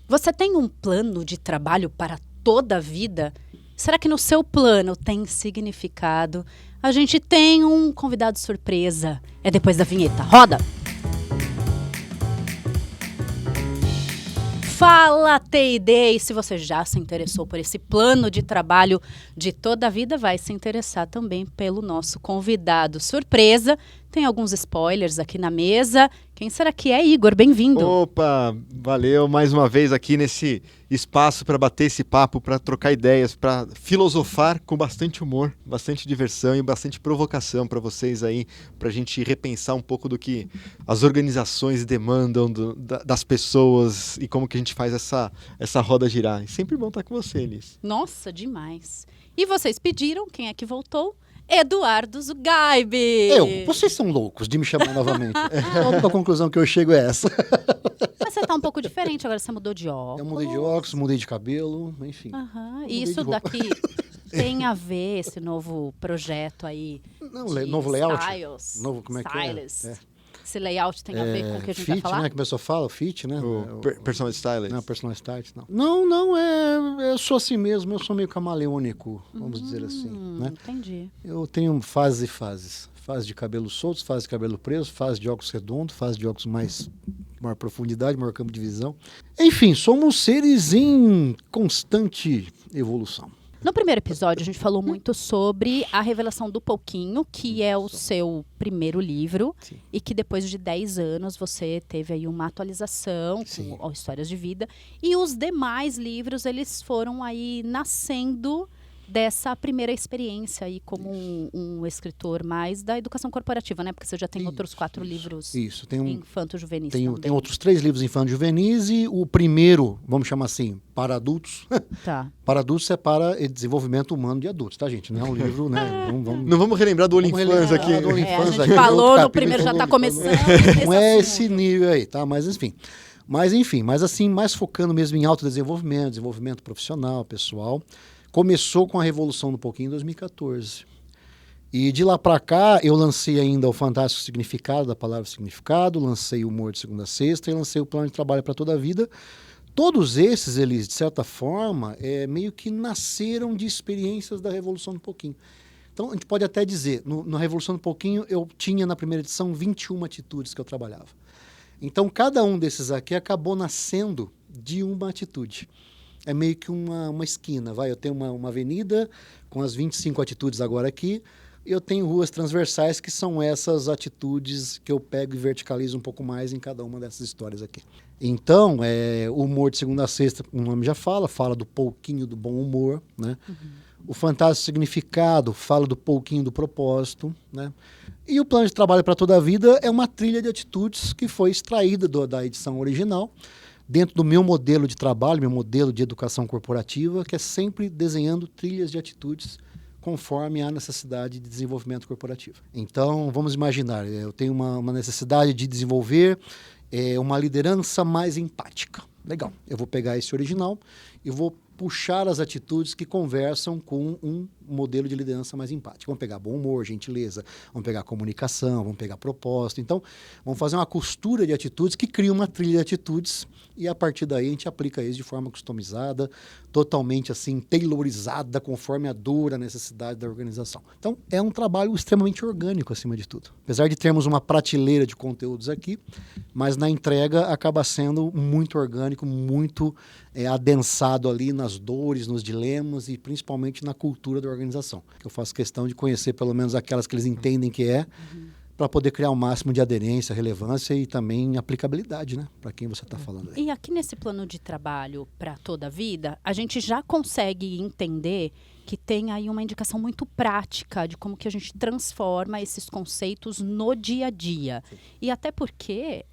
Você tem um plano de trabalho para toda a vida? Será que no seu plano tem significado? A gente tem um convidado surpresa. É depois da vinheta. Roda! Fala, T&D! E se você já se interessou por esse plano de trabalho de toda a vida, vai se interessar também pelo nosso convidado surpresa. Tem alguns spoilers aqui na mesa. Quem será que é, Igor? Bem-vindo! Opa, valeu mais uma vez aqui nesse espaço para bater esse papo, para trocar ideias, para filosofar com bastante humor, bastante diversão e bastante provocação para vocês aí, para a gente repensar um pouco do que as organizações demandam das pessoas e como que a gente faz essa roda girar. É sempre bom estar com você, Elis. Nossa, demais! E vocês pediram, quem é que voltou? Eduardo Zugaib! Vocês são loucos de me chamar novamente. A única conclusão que eu chego é essa. Mas você tá um pouco diferente, agora você mudou de óculos. Eu mudei de óculos, mudei de cabelo, enfim. E isso daqui tem a ver, esse novo projeto aí? Não, novo layout? Styles, Novo, como é que stylist. Esse layout tem a ver com o que a gente vai falar? Né, que a pessoa fala, fit, né? Personal stylist. Não, personal stylist, não. Eu sou assim mesmo, eu sou meio camaleônico, vamos dizer assim, né? Entendi. Eu tenho fases e fases. Fase de cabelo solto, fase de cabelo preso, fase de óculos redondo, fase de óculos maior profundidade, maior campo de visão. Enfim, somos seres em constante evolução. No primeiro episódio, a gente falou muito sobre a revelação do Pouquinho, que é o seu primeiro livro. Sim. E que depois de 10 anos você teve aí uma atualização com histórias de vida. E os demais livros, eles foram aí nascendo dessa primeira experiência aí como um escritor mais da educação corporativa, né? Porque você já tem outros 4 livros infanto-juvenis. Tem outros 3 livros infanto-juvenis e o primeiro, vamos chamar assim, para adultos. Tá. Para adultos é para desenvolvimento humano de adultos, tá, gente? Não é um livro, né? Não vamos relembrar do OnlyFans aqui. A gente falou, no primeiro já está começando. Não é esse nível aí, tá? Mas enfim, mas assim, mais focando mesmo em autodesenvolvimento, desenvolvimento profissional, pessoal. Começou com a Revolução do Pouquinho em 2014. E de lá para cá, eu lancei ainda o Fantástico Significado, da palavra significado, lancei o Humor de Segunda a Sexta e lancei o Plano de Trabalho para Toda a Vida. Todos esses, eles, de certa forma, meio que nasceram de experiências da Revolução do Pouquinho. Então, a gente pode até dizer, na Revolução do Pouquinho, eu tinha na primeira edição 21 atitudes que eu trabalhava. Então, cada um desses aqui acabou nascendo de uma atitude. É meio que uma esquina, eu tenho uma avenida com as 25 atitudes agora aqui, e eu tenho ruas transversais que são essas atitudes que eu pego e verticalizo um pouco mais em cada uma dessas histórias aqui. Então, o humor de segunda a sexta, o nome já fala do pouquinho do bom humor, né? Uhum. O fantástico significado fala do pouquinho do propósito, né? E o plano de trabalho para toda a vida é uma trilha de atitudes que foi extraída da edição original, dentro do meu modelo de trabalho, meu modelo de educação corporativa, que é sempre desenhando trilhas de atitudes conforme a necessidade de desenvolvimento corporativo. Então, vamos imaginar, eu tenho uma necessidade de desenvolver uma liderança mais empática. Legal, eu vou pegar esse original e vou puxar as atitudes que conversam com um modelo de liderança mais empática. Vamos pegar bom humor, gentileza, vamos pegar comunicação, vamos pegar propósito. Então, vamos fazer uma costura de atitudes que cria uma trilha de atitudes e a partir daí a gente aplica isso de forma customizada, totalmente assim, tailorizada, conforme a dor, a necessidade da organização. Então, é um trabalho extremamente orgânico, acima de tudo. Apesar de termos uma prateleira de conteúdos aqui, mas na entrega acaba sendo muito orgânico, muito adensado ali nas dores, nos dilemas e principalmente na cultura da organização. Eu faço questão de conhecer pelo menos aquelas que eles entendem que para poder criar o máximo de aderência, relevância e também aplicabilidade, né, para quem você está falando aí. E aqui nesse plano de trabalho para toda a vida, a gente já consegue entender que tem aí uma indicação muito prática de como que a gente transforma esses conceitos no dia a dia. Sim. E até porque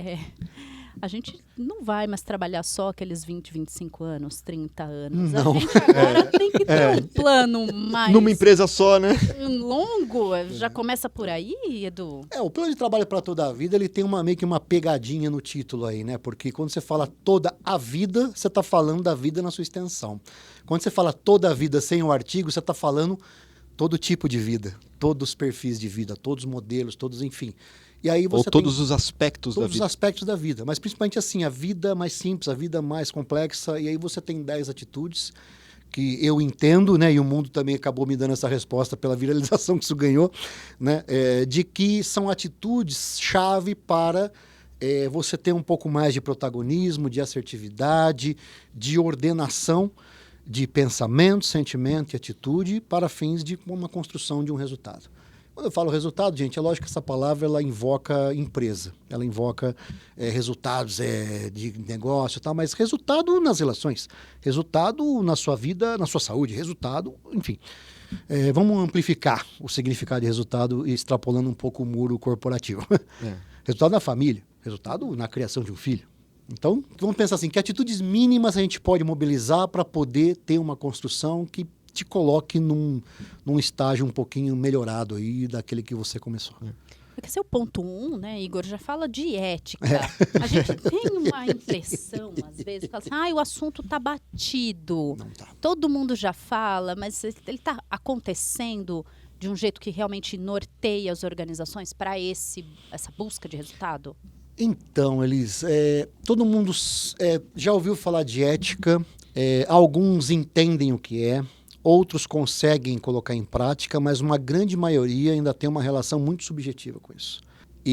a gente não vai mais trabalhar só aqueles 20, 25 anos, 30 anos. Não. A gente agora tem que ter um plano mais... Numa empresa só, né? Longo. Já começa por aí, Edu? O plano de trabalho para toda a vida, ele tem meio que uma pegadinha no título aí, né? Porque quando você fala toda a vida, você está falando da vida na sua extensão. Quando você fala toda a vida sem o artigo, você está falando todo tipo de vida, todos os perfis de vida, todos os modelos, todos, enfim. E aí você Ou todos os aspectos da vida. Todos os aspectos da vida, mas principalmente assim, a vida mais simples, a vida mais complexa, e aí você tem 10 atitudes que eu entendo, né, e o mundo também acabou me dando essa resposta pela viralização que isso ganhou, né, de que são atitudes-chave para você ter um pouco mais de protagonismo, de assertividade, de ordenação de pensamento, sentimento e atitude para fins de uma construção de um resultado. Quando eu falo resultado, gente, é lógico que essa palavra ela invoca empresa, ela invoca resultados de negócio e tal, mas resultado nas relações, resultado na sua vida, na sua saúde, resultado, enfim. Vamos amplificar o significado de resultado e extrapolando um pouco o muro corporativo. Resultado na família, resultado na criação de um filho. Então, vamos pensar assim, que atitudes mínimas a gente pode mobilizar para poder ter uma construção que te coloque num estágio um pouquinho melhorado aí daquele que você começou. Porque esse é o ponto 1, né, Igor? Já fala de ética. A gente tem uma impressão, às vezes, fala assim, o assunto está batido. Não tá. Todo mundo já fala, mas ele está acontecendo de um jeito que realmente norteia as organizações para essa busca de resultado? Então, Elis, todo mundo já ouviu falar de ética, alguns entendem o que é, outros conseguem colocar em prática, mas uma grande maioria ainda tem uma relação muito subjetiva com isso.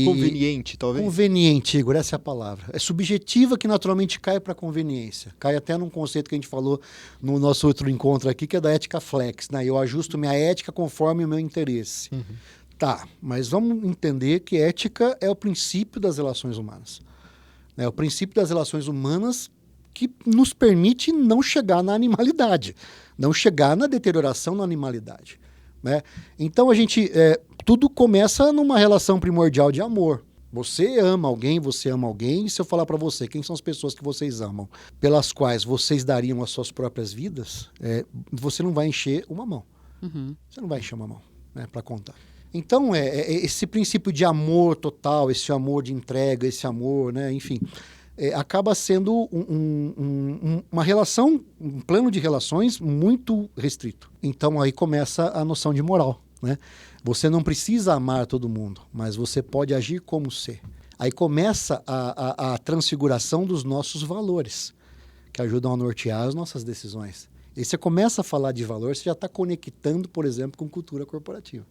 Conveniente, talvez? Conveniente, Igor, essa é a palavra. É subjetiva que naturalmente cai para conveniência. Cai até num conceito que a gente falou no nosso outro encontro aqui, que é da ética flex, né? Eu ajusto minha ética conforme o meu interesse. Uhum. Tá, mas vamos entender que ética é o princípio das relações humanas. É o princípio das relações humanas que nos permite não chegar na animalidade, não chegar na deterioração na animalidade, né? Então, tudo começa numa relação primordial de amor. Você ama alguém, e se eu falar para você quem são as pessoas que vocês amam, pelas quais vocês dariam as suas próprias vidas, você não vai encher uma mão. Uhum. Você não vai encher uma mão, né, para contar. Então, esse princípio de amor total, esse amor de entrega, esse amor, né, enfim, acaba sendo uma relação, um plano de relações muito restrito. Então, aí começa a noção de moral, né? Você não precisa amar todo mundo, mas você pode agir como ser. Aí começa a transfiguração dos nossos valores, que ajudam a nortear as nossas decisões. E você começa a falar de valor, você já está conectando, por exemplo, com cultura corporativa.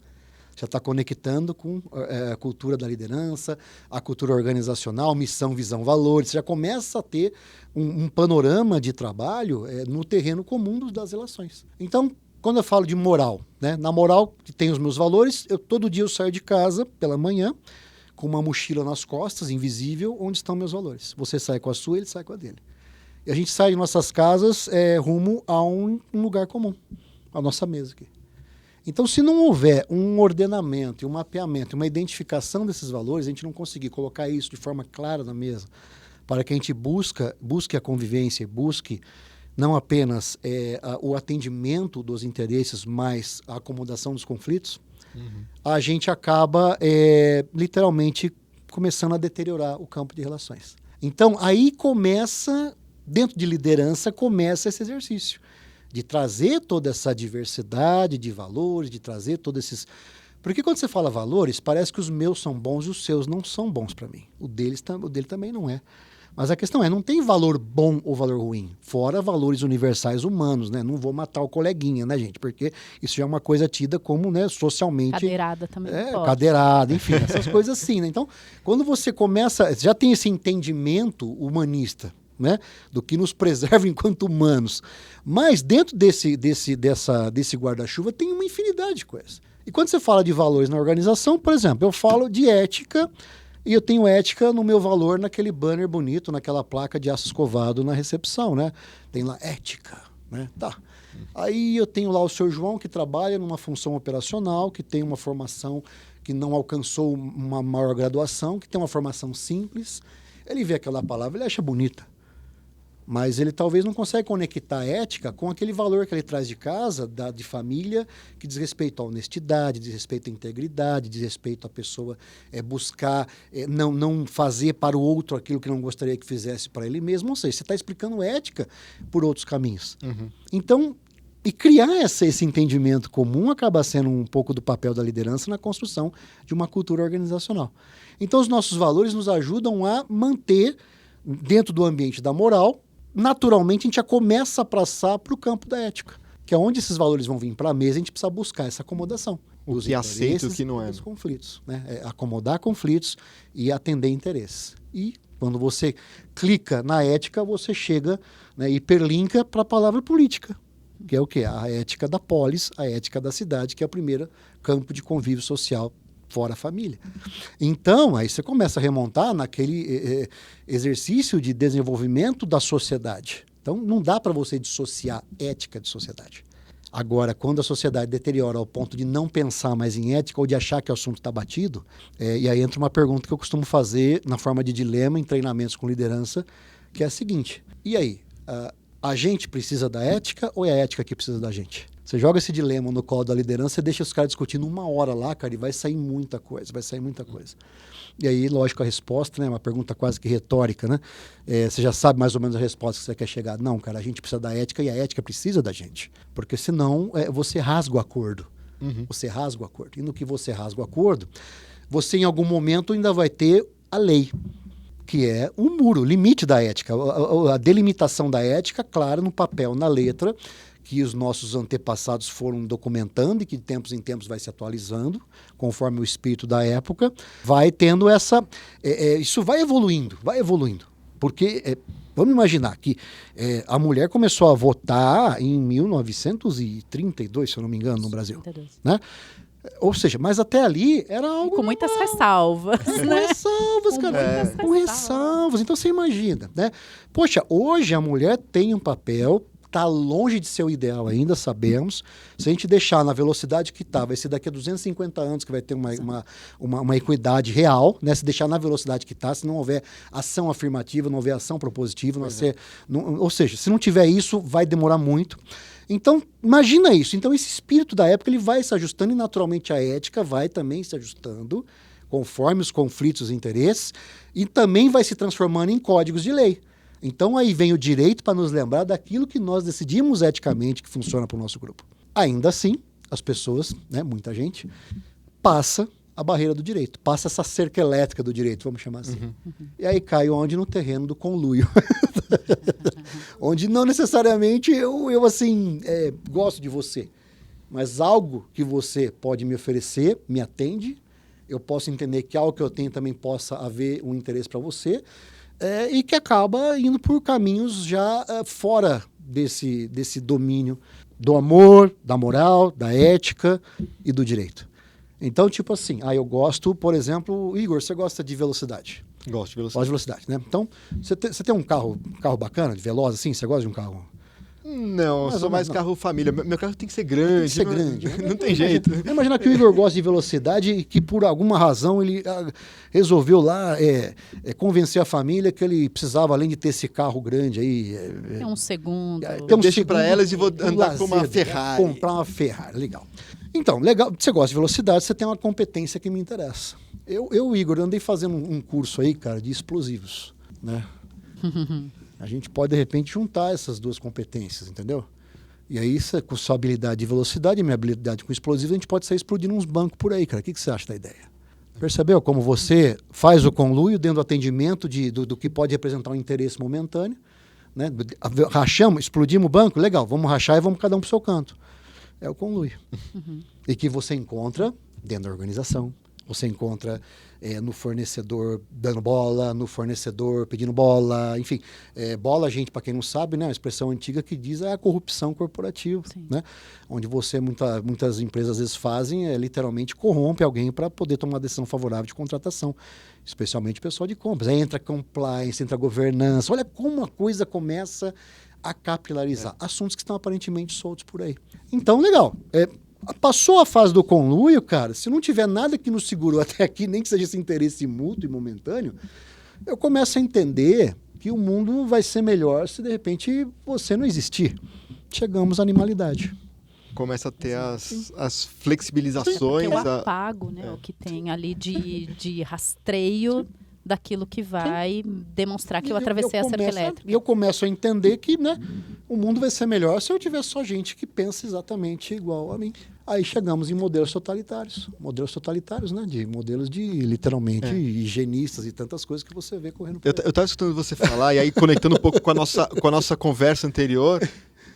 Já está conectando com a cultura da liderança, a cultura organizacional, missão, visão, valores. Você já começa a ter um panorama de trabalho no terreno comum das relações. Então, quando eu falo de moral, né, na moral que tem os meus valores, todo dia eu saio de casa pela manhã com uma mochila nas costas, invisível, onde estão meus valores. Você sai com a sua, ele sai com a dele. E a gente sai de nossas casas rumo a um lugar comum, a nossa mesa aqui. Então, se não houver um ordenamento, um mapeamento, uma identificação desses valores, a gente não conseguir colocar isso de forma clara na mesa, para que a gente busque a convivência, busque não apenas o atendimento dos interesses, mas a acomodação dos conflitos, a gente acaba literalmente começando a deteriorar o campo de relações. Então, aí começa, dentro de liderança, começa esse exercício de trazer toda essa diversidade de valores, de trazer todos esses... Porque quando você fala valores, parece que os meus são bons e os seus não são bons para mim. O dele também não é. Mas a questão não tem valor bom ou valor ruim. Fora valores universais humanos, né? Não vou matar o coleguinha, né, gente? Porque isso já é uma coisa tida como, né, socialmente... Cadeirada também pode. Cadeirada, enfim, essas coisas assim, né? Então, quando você começa... Já tem esse entendimento humanista, né, do que nos preserva enquanto humanos. Mas dentro desse guarda-chuva tem uma infinidade de coisas. E quando você fala de valores na organização, por exemplo, eu falo de ética e eu tenho ética no meu valor naquele banner bonito, naquela placa de aço escovado na recepção, né? Tem lá ética, né? Tá. Aí eu tenho lá o seu João que trabalha numa função operacional, que tem uma formação que não alcançou uma maior graduação, que tem uma formação simples. Ele vê aquela palavra, ele acha bonita. Mas ele talvez não consegue conectar a ética com aquele valor que ele traz de casa, de família, que diz respeito à honestidade, diz respeito à integridade, diz respeito à pessoa buscar, não fazer para o outro aquilo que não gostaria que fizesse para ele mesmo. Ou seja, você está explicando ética por outros caminhos. Uhum. Então, E criar esse entendimento comum acaba sendo um pouco do papel da liderança na construção de uma cultura organizacional. Então, os nossos valores nos ajudam a manter, dentro do ambiente da moral, naturalmente a gente já começa a passar para o campo da ética, que é onde esses valores vão vir para a mesa, a gente precisa buscar essa acomodação. O que aceita e o que não é. Dos conflitos, né? Acomodar conflitos e atender interesses. E quando você clica na ética, você chega, né, hiperlinka para a palavra política, que é o quê? A ética da polis, a ética da cidade, que é o primeiro campo de convívio social fora a família. Então, aí você começa a remontar naquele exercício de desenvolvimento da sociedade. Então, não dá para você dissociar ética de sociedade. Agora, quando a sociedade deteriora ao ponto de não pensar mais em ética ou de achar que o assunto está batido, e aí entra uma pergunta que eu costumo fazer na forma de dilema em treinamentos com liderança, que é a seguinte: e aí, a gente precisa da ética ou é a ética que precisa da gente? Você joga esse dilema no colo da liderança e deixa os caras discutindo 1 hora lá, cara, e vai sair muita coisa. E aí, lógico, a resposta, né, uma pergunta quase que retórica, né? Você já sabe mais ou menos a resposta que você quer chegar. Não, cara, a gente precisa da ética e a ética precisa da gente. Porque senão você rasga o acordo. Você rasga o acordo. E no que você rasga o acordo, você em algum momento ainda vai ter a lei, que é um muro, o limite da ética, a delimitação da ética, claro, no papel, na letra, que os nossos antepassados foram documentando e que de tempos em tempos vai se atualizando, conforme o espírito da época, vai tendo isso vai evoluindo. Porque, vamos imaginar que a mulher começou a votar em 1932, se eu não me engano, no Brasil. 32. Né? Ou seja, mas até ali era algo... Com muitas ressalvas. Com ressalvas, cara. Com ressalvas. Então você imagina, né? Poxa, hoje a mulher tem um papel... Está longe de ser o ideal ainda, sabemos. Se a gente deixar na velocidade que está, vai ser daqui a 250 anos que vai ter uma equidade real, né? Se deixar na velocidade que está, se não houver ação afirmativa, não houver ação propositiva, ou seja, se não tiver isso, vai demorar muito. Então, imagina isso. Então, esse espírito da época ele vai se ajustando e, naturalmente, a ética vai também se ajustando conforme os conflitos e interesses e também vai se transformando em códigos de lei. Então, aí vem o direito para nos lembrar daquilo que nós decidimos eticamente que funciona para o nosso grupo. Ainda assim, as pessoas, né, muita gente, passa a barreira do direito, passa essa cerca elétrica do direito, vamos chamar assim. E aí cai onde? No terreno do conluio. Onde não necessariamente eu assim, gosto de você, mas algo que você pode me oferecer, me atende, eu posso entender que algo que eu tenho também possa haver um interesse para você, e que acaba indo por caminhos já fora desse domínio do amor, da moral, da ética e do direito. Então, tipo assim, eu gosto, por exemplo, Igor, você gosta de velocidade? Gosto de velocidade. Gosto de velocidade, né? Então, você tem um carro bacana, de veloz, assim? Você gosta de um carro? Não, eu sou mais carro família. Meu carro tem que ser grande. Tem que ser grande. Não tem jeito. Imagina que o Igor gosta de velocidade e que por alguma razão ele resolveu lá convencer a família que ele precisava, além de ter esse carro grande aí... Tem um segundo. Eu deixo para elas e vou andar com uma Ferrari. Comprar uma Ferrari, legal. Então, legal, você gosta de velocidade, você tem uma competência que me interessa. Eu Igor, andei fazendo um curso aí, cara, de explosivos, né? A gente pode, de repente, juntar essas duas competências, entendeu? E aí, com sua habilidade de velocidade e minha habilidade com explosivos, a gente pode sair explodindo uns bancos por aí, cara. O que você acha da ideia? Percebeu como você faz o conluio dentro do atendimento do que pode representar um interesse momentâneo, né? Rachamos, explodimos o banco, legal, vamos rachar e vamos cada um para o seu canto. É o conluio. E que você encontra dentro da organização. Você encontra no fornecedor dando bola, no fornecedor pedindo bola, enfim. Bola, gente, para quem não sabe, né, é uma expressão antiga que diz a corrupção corporativa. Né? Onde você, muitas empresas às vezes fazem, literalmente corrompe alguém para poder tomar uma decisão favorável de contratação. Especialmente o pessoal de compras. Aí entra compliance, entra governança. Olha como a coisa começa a capilarizar. Assuntos que estão aparentemente soltos por aí. Então, legal. Passou a fase do conluio, cara, se não tiver nada que nos segurou até aqui, nem que seja esse interesse mútuo e momentâneo, eu começo a entender que o mundo vai ser melhor se, de repente, você não existir. Chegamos à animalidade. Começa a ter as flexibilizações. O apago, né, o que tem ali de rastreio daquilo que vai demonstrar que eu atravessei a cerca elétrica. E eu começo a entender que, né, O mundo vai ser melhor se eu tiver só gente que pensa exatamente igual a mim. Aí chegamos em modelos totalitários, né? De modelos de, literalmente, higienistas e tantas coisas que você vê correndo por aí. Eu estava escutando você falar, e aí conectando um pouco com a nossa conversa anterior,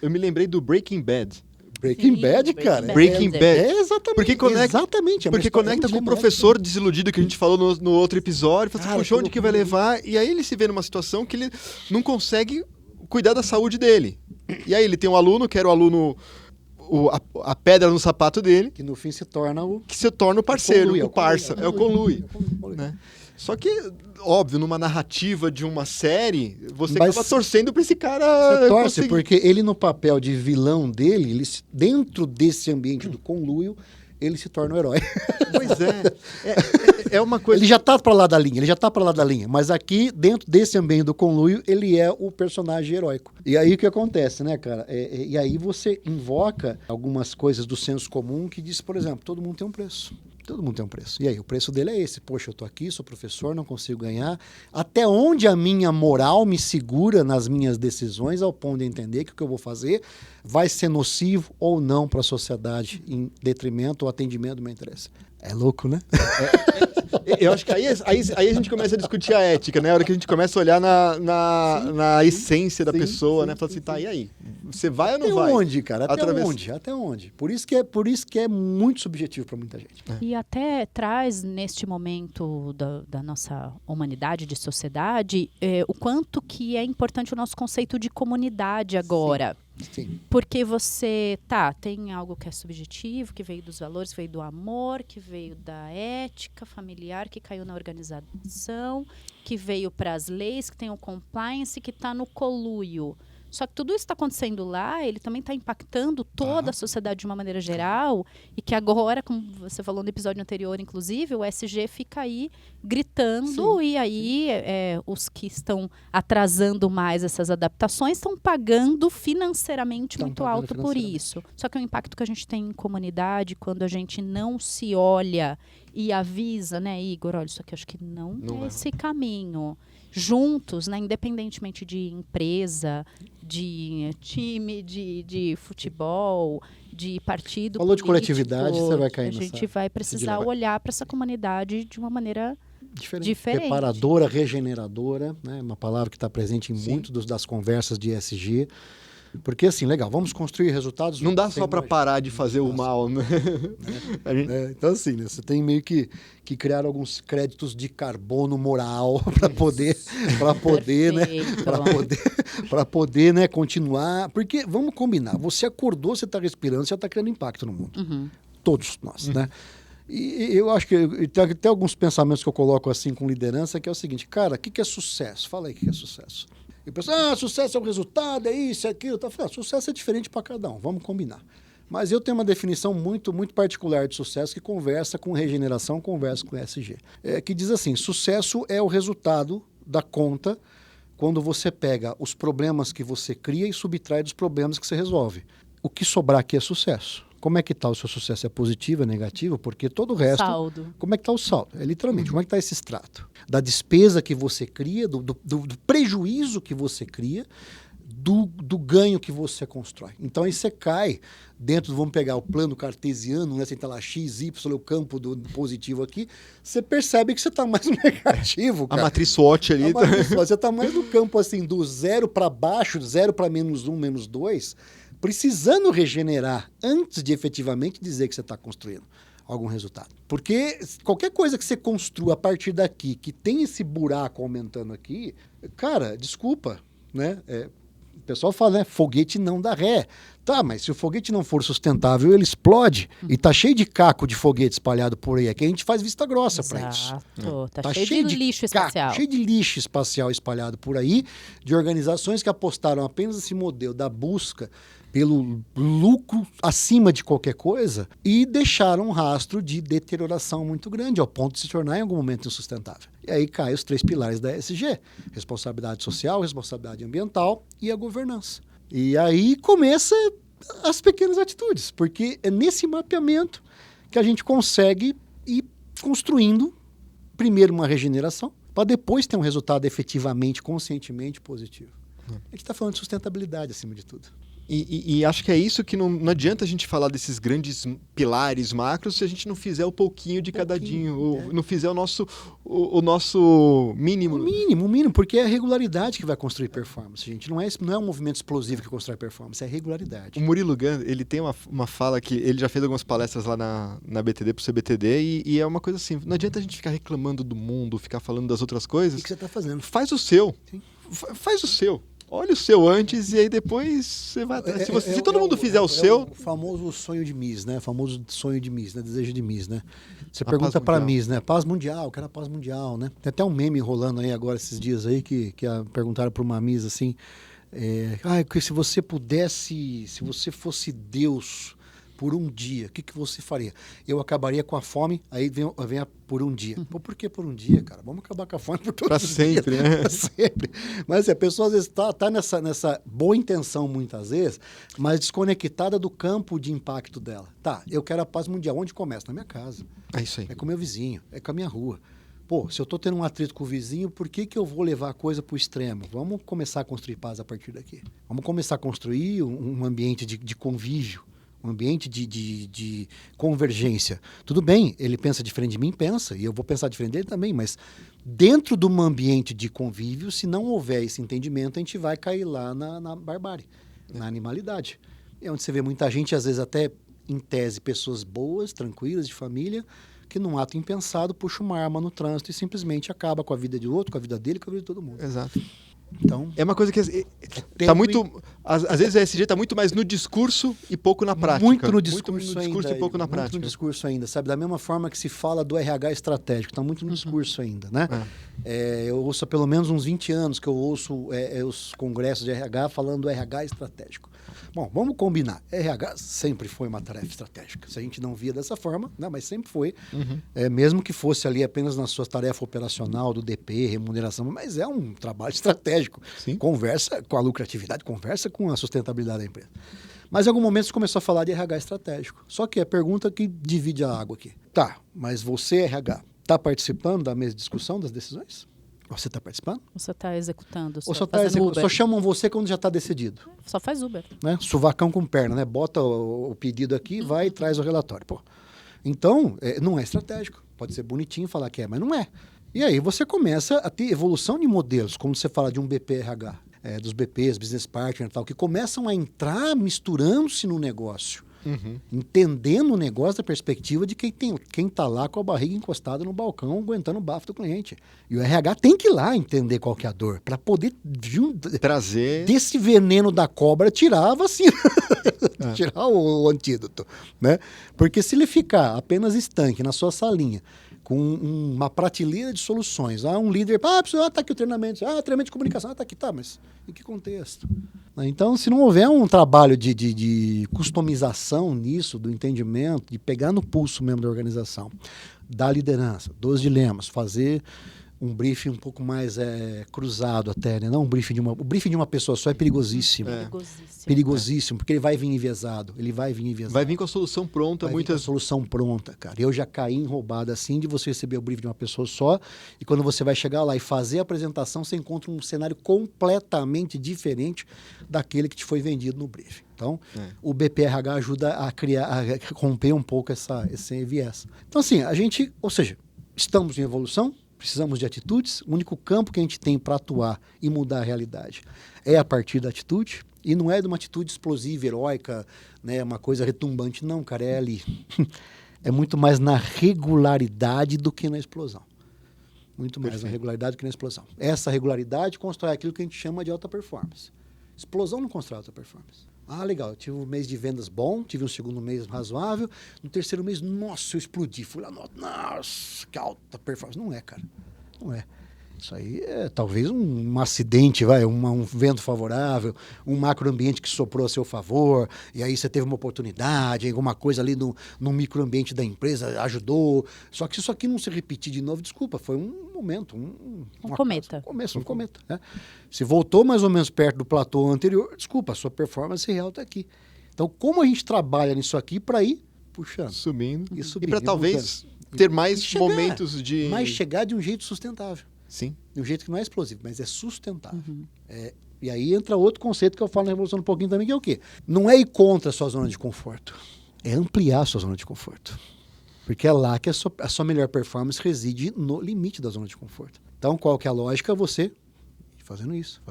eu me lembrei do Breaking Bad. Breaking Bad, cara. Breaking Bad. Exatamente. Porque conecta, exatamente. Porque conecta com o professor desiludido que a gente falou no outro episódio. Fala assim, poxa, onde que vai levar? E aí ele se vê numa situação que ele não consegue cuidar da saúde dele. E aí ele tem um aluno, que era o aluno... A pedra no sapato dele. Que no fim se torna o... Que se torna o parceiro, o parça. É o conluio. Né? Só que, óbvio, numa narrativa de uma série, você acaba torcendo pra esse cara... Você torce, porque ele no papel de vilão dele, ele, dentro desse ambiente do conluio, ele se torna o herói. Pois é uma coisa... Ele já tá pra lá da linha, mas aqui, dentro desse ambiente do conluio, ele é o personagem heróico. E aí o que acontece, né, cara? E aí você invoca algumas coisas do senso comum que diz, por exemplo, todo mundo tem um preço. Todo mundo tem um preço. E aí, o preço dele é esse. Poxa, eu tô aqui, sou professor, não consigo ganhar. Até onde a minha moral me segura nas minhas decisões, ao ponto de entender que o que eu vou fazer vai ser nocivo ou não para a sociedade, em detrimento ou atendimento do meu interesse. É louco, né? Eu acho que aí a gente começa a discutir a ética, né? A hora que a gente começa a olhar na essência da pessoa, né? Fala assim, tá, e aí? Você vai ou não vai? Até onde, cara? Até onde? Por isso que é muito subjetivo para muita gente. E até traz, neste momento da nossa humanidade, de sociedade, o quanto que é importante o nosso conceito de comunidade agora. Sim. Porque você, tem algo que é subjetivo, que veio dos valores, que veio do amor, que veio da ética familiar, que caiu na organização, que veio para as leis, que tem o compliance, que está no coluio. Só que tudo isso está acontecendo lá, ele também está impactando toda a sociedade de uma maneira geral, e que agora, como você falou no episódio anterior, inclusive, o SG fica aí gritando, e aí os que estão atrasando mais essas adaptações estão pagando financeiramente muito alto por isso. Só que o impacto que a gente tem em comunidade, quando a gente não se olha e avisa, né, Igor, olha, isso aqui eu acho que não é esse caminho. Juntos, né, independentemente de empresa, de time de futebol, de partido Falou político, de coletividade, você vai cair a gente vai precisar olhar para essa comunidade de uma maneira diferente. Reparadora, regeneradora, né, uma palavra que está presente em muitas das conversas de ESG. Porque assim, legal, vamos construir resultados... Não dá só para parar de fazer o mal, né? Então assim, né, você tem meio que criar alguns créditos de carbono moral para poder né, continuar. Porque, vamos combinar, você acordou, você está respirando, você já está criando impacto no mundo. Uhum. Todos nós, né? E eu acho que tem alguns pensamentos que eu coloco assim com liderança, que é o seguinte, cara, o que é sucesso? Fala aí o que é sucesso. E o pessoal, sucesso é o resultado, é isso, é aquilo. Tá falando, sucesso é diferente para cada um, vamos combinar. Mas eu tenho uma definição muito, muito particular de sucesso que conversa com regeneração, conversa com ESG. Que diz assim, sucesso é o resultado da conta quando você pega os problemas que você cria e subtrai dos problemas que você resolve. O que sobrar aqui é sucesso. Como é que está o seu sucesso? É positivo, é negativo? Porque todo o resto... Saldo. Como é que está o saldo? Literalmente, como é que está esse extrato? Da despesa que você cria, do prejuízo que você cria, do ganho que você constrói. Então, aí você cai dentro, vamos pegar o plano cartesiano, né? Você está lá X, Y, o campo do positivo aqui, você percebe que você está mais no negativo, cara. A matriz SWOT ali. Você está mais no campo, assim, do 0 para baixo, 0 para -1, -2, precisando regenerar antes de efetivamente dizer que você está construindo algum resultado. Porque qualquer coisa que você construa a partir daqui, que tem esse buraco aumentando aqui, cara, desculpa, né? O pessoal fala, né? Foguete não dá ré. Tá, mas se o foguete não for sustentável, ele explode. E tá cheio de caco de foguete espalhado por aí. Aqui a gente faz vista grossa para isso. Tá cheio de lixo espacial. Cheio de lixo espacial espalhado por aí, de organizações que apostaram apenas nesse modelo da busca pelo lucro acima de qualquer coisa e deixaram um rastro de deterioração muito grande, ao ponto de se tornar em algum momento insustentável. E aí caem os 3 pilares da ESG: responsabilidade social, responsabilidade ambiental e a governança. E aí começa as pequenas atitudes, porque é nesse mapeamento que a gente consegue ir construindo primeiro uma regeneração, para depois ter um resultado efetivamente, conscientemente positivo. A gente está falando de sustentabilidade acima de tudo. E acho que é isso que não adianta a gente falar desses grandes pilares macros se a gente não fizer o pouquinho de cadadinho, não fizer o nosso mínimo. O mínimo, porque é a regularidade que vai construir performance, gente. Não é um movimento explosivo que constrói performance, é a regularidade. O Murilo Gun, ele tem uma fala que ele já fez algumas palestras lá na BTD, pro CBTD, e é uma coisa assim, não adianta a gente ficar reclamando do mundo, ficar falando das outras coisas. O que você está fazendo? Faz o seu. Sim. Faz o seu. Olha o seu antes e aí depois você vai atrás. Se todo mundo fizer o seu... O famoso sonho de Miss, né? O famoso sonho de Miss, né? Desejo de Miss, né? Você A pergunta paz para mundial. Miss, né? Paz mundial, eu quero a paz mundial, né? Tem até um meme rolando aí agora esses dias aí que perguntaram para uma Miss assim, se você pudesse, se você fosse Deus por um dia, o que você faria? Eu acabaria com a fome, aí vem a por um dia. Pô, por que por um dia, cara? Vamos acabar com a fome por todos os dias. Pra sempre, né? Pra sempre. Mas a pessoa às vezes tá nessa boa intenção muitas vezes, mas desconectada do campo de impacto dela. Tá, eu quero a paz mundial. Onde começa? Na minha casa. É isso aí. É com o meu vizinho, é com a minha rua. Pô, se eu tô tendo um atrito com o vizinho, por que eu vou levar a coisa pro extremo? Vamos começar a construir paz a partir daqui. Vamos começar a construir um ambiente de convívio. Um ambiente de convergência. Tudo bem, ele pensa diferente de mim, pensa, e eu vou pensar diferente dele também, mas dentro de um ambiente de convívio, se não houver esse entendimento, a gente vai cair lá na barbárie, na animalidade. É onde você vê muita gente, às vezes até em tese, pessoas boas, tranquilas, de família, que num ato impensado puxa uma arma no trânsito e simplesmente acaba com a vida de outro, com a vida dele, com a vida de todo mundo. Exato. Então, É uma coisa que tá muito... Às vezes a ESG tá muito mais no discurso e pouco na prática. Muito no discurso ainda. E pouco na muito prática. no discurso ainda, sabe? Da mesma forma que se fala do RH estratégico, está muito no discurso ainda, né? Eu ouço há pelo menos uns 20 anos que eu ouço os congressos de RH falando do RH estratégico. Bom, vamos combinar. RH sempre foi uma tarefa estratégica. Se a gente não via dessa forma, né? Mas sempre foi. Mesmo que fosse ali apenas na sua tarefa operacional, do DP, remuneração, mas é um trabalho estratégico. Sim. Conversa com a lucratividade, conversa com a sustentabilidade da empresa. Mas em algum momento você começou a falar de RH estratégico. Só que é a pergunta que divide a água aqui. Tá, mas você, RH, está participando da mesa de discussão das decisões? Você está participando? Você está executando, Ou só chamam você quando já está decidido? Só faz Uber. Né? Suvacão com perna, né? Bota o pedido aqui, vai e traz o relatório. Pô. Então, não é estratégico. Pode ser bonitinho falar que é, mas não é. E aí você começa a ter evolução de modelos, como você fala de um BPRH, dos BPs, Business Partner e tal, que começam a entrar misturando-se no negócio. Entendendo o negócio da perspectiva de quem está lá com a barriga encostada no balcão, aguentando o bafo do cliente. E o RH tem que ir lá entender qual que é a dor, para poder trazer desse veneno da cobra tirar a vacina, tirar o antídoto. Né? Porque se ele ficar apenas estanque na sua salinha, com uma prateleira de soluções, um líder, tá aqui o treinamento, treinamento de comunicação, tá aqui, tá, mas em que contexto? Então, se não houver um trabalho de customização nisso, do entendimento, de pegar no pulso mesmo da organização, da liderança, dos dilemas, fazer um briefing um pouco mais cruzado até, né? Não um briefing o briefing de uma pessoa só é perigosíssimo. Perigosíssimo, porque ele vai vir enviesado. Vai vir com a solução pronta. Com a solução pronta, cara. Eu já caí em roubada assim de você receber o briefing de uma pessoa só e quando você vai chegar lá e fazer a apresentação, você encontra um cenário completamente diferente daquele que te foi vendido no briefing. Então, o BPRH ajuda a romper um pouco esse viés. Então, assim, estamos em evolução, precisamos de atitudes. O único campo que a gente tem para atuar e mudar a realidade é a partir da atitude. E não é de uma atitude explosiva, heróica, né, uma coisa retumbante. Não, cara, é ali. É muito mais na regularidade do que na explosão. Muito mais na regularidade do que na explosão. Essa regularidade constrói aquilo que a gente chama de alta performance. Explosão não constrói alta performance. Legal, eu tive um mês de vendas bom, tive um segundo mês razoável, no terceiro mês, nossa, eu explodi, fui lá, nossa, que alta performance. Não é, cara, não é. Isso aí é talvez um acidente, um vento favorável, um macroambiente que soprou a seu favor, e aí você teve uma oportunidade, alguma coisa ali no microambiente da empresa ajudou. Só que isso aqui não se repetir de novo, desculpa, foi um momento, um cometa. Um cometa. Né? Se voltou mais ou menos perto do platô anterior, desculpa, a sua performance real está aqui. Então, como a gente trabalha nisso aqui para ir puxando? Subindo. E para talvez ter mais momentos Mas chegar de um jeito sustentável. Sim. De um jeito que não é explosivo, mas é sustentável. E aí entra outro conceito que eu falo na Revolução do Pouquinho também, que é o quê? Não é ir contra a sua zona de conforto, é ampliar a sua zona de conforto. Porque é lá que a sua melhor performance reside no limite da zona de conforto. Então, qual que é a lógica? Você ir fazendo isso.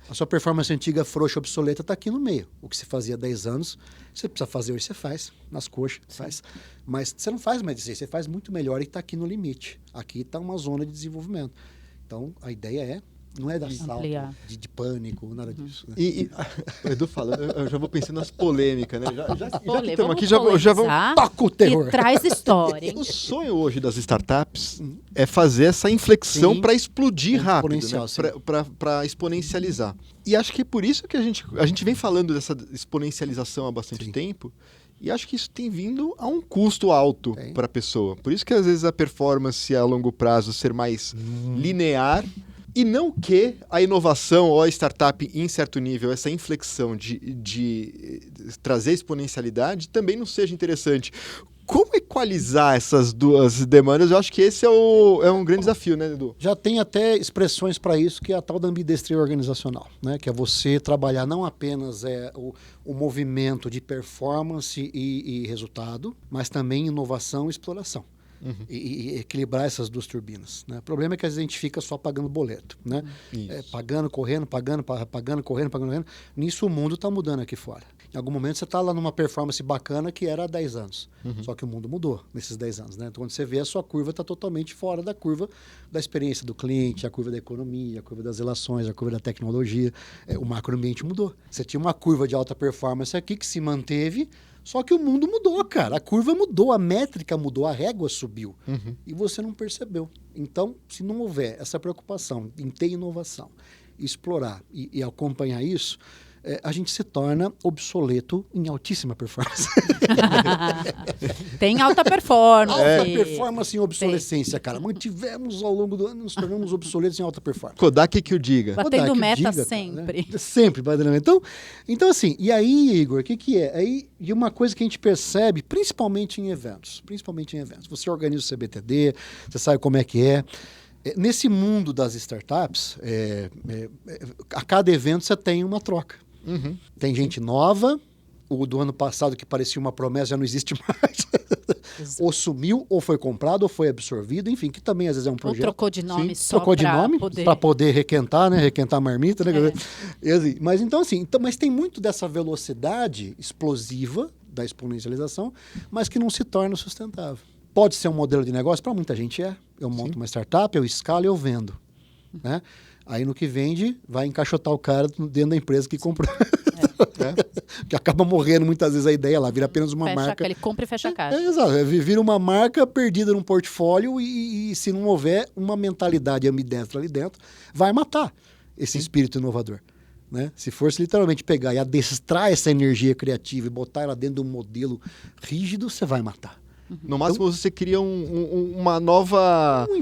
A sua performance antiga, frouxa, obsoleta, está aqui no meio. O que se fazia há 10 anos, você precisa fazer hoje, você faz. Nas coxas, faz. Mas você não faz mais isso, você faz muito melhor e está aqui no limite. Aqui está uma zona de desenvolvimento. Então, a ideia não é dar salto, de pânico, nada disso. Né? O Edu fala, eu já vou pensando nas polêmicas, né? Já que estamos aqui, já vamos... Toca o terror! E traz história. Hein? O sonho hoje das startups é fazer essa inflexão para explodir rápido, né? Para exponencializar. E acho que é por isso que a gente vem falando dessa exponencialização há bastante tempo. E acho que isso tem vindo a um custo alto para a pessoa. Por isso que às vezes a performance a longo prazo ser mais linear. E não que a inovação ou a startup em certo nível, essa inflexão de trazer exponencialidade também não seja interessante. Como equalizar essas duas demandas? Eu acho que esse é um grande desafio, né, Edu? Já tem até expressões para isso, que é a tal da ambidestria organizacional, né? Que é você trabalhar não apenas o movimento de performance e resultado, mas também inovação e exploração. E equilibrar essas duas turbinas, né? O problema é que às vezes a gente fica só pagando boleto, né? Pagando, correndo. Nisso o mundo está mudando aqui fora. Em algum momento você está lá numa performance bacana que era há 10 anos. Só que o mundo mudou nesses 10 anos, né? Então, quando você vê, a sua curva está totalmente fora da curva da experiência do cliente, a curva da economia, a curva das relações, a curva da tecnologia. O macroambiente mudou. Você tinha uma curva de alta performance aqui que se manteve. Só que o mundo mudou, cara. A curva mudou, a métrica mudou, a régua subiu. E você não percebeu. Então, se não houver essa preocupação em ter inovação, explorar e acompanhar isso, a gente se torna obsoleto em altíssima performance. Tem alta performance. Alta performance em obsolescência, cara. Mantivemos ao longo do ano, nos tornamos obsoletos em alta performance. Kodak que o diga. Batendo meta diga, sempre. Cara, né? Sempre batendo meta. Então, assim, e aí, Igor, o que é? Aí, e uma coisa que a gente percebe, principalmente em eventos. Você organiza o CBTD, você sabe como é que é. Nesse mundo das startups, a cada evento você tem uma troca. Tem gente nova, o do ano passado que parecia uma promessa já não existe mais. Ou sumiu, ou foi comprado, ou foi absorvido, enfim, que também às vezes é um projeto. Ou trocou de nome só trocou de nome para poder requentar, né? Requentar a marmita, né? Assim, mas então assim, mas tem muito dessa velocidade explosiva da exponencialização, mas que não se torna sustentável. Pode ser um modelo de negócio, para muita gente é. Eu monto uma startup, eu escalo e eu vendo. Né? Aí no que vende, vai encaixotar o cara dentro da empresa que comprou. Que acaba morrendo muitas vezes a ideia lá, vira apenas uma marca. Ele compra e fecha a caixa. Exato, vira uma marca perdida num portfólio e se não houver uma mentalidade ambidestra ali dentro, vai matar esse espírito inovador. Né? Se fosse literalmente pegar e adestrar essa energia criativa e botar ela dentro de um modelo rígido, você vai matar. No máximo então, você cria uma nova... Um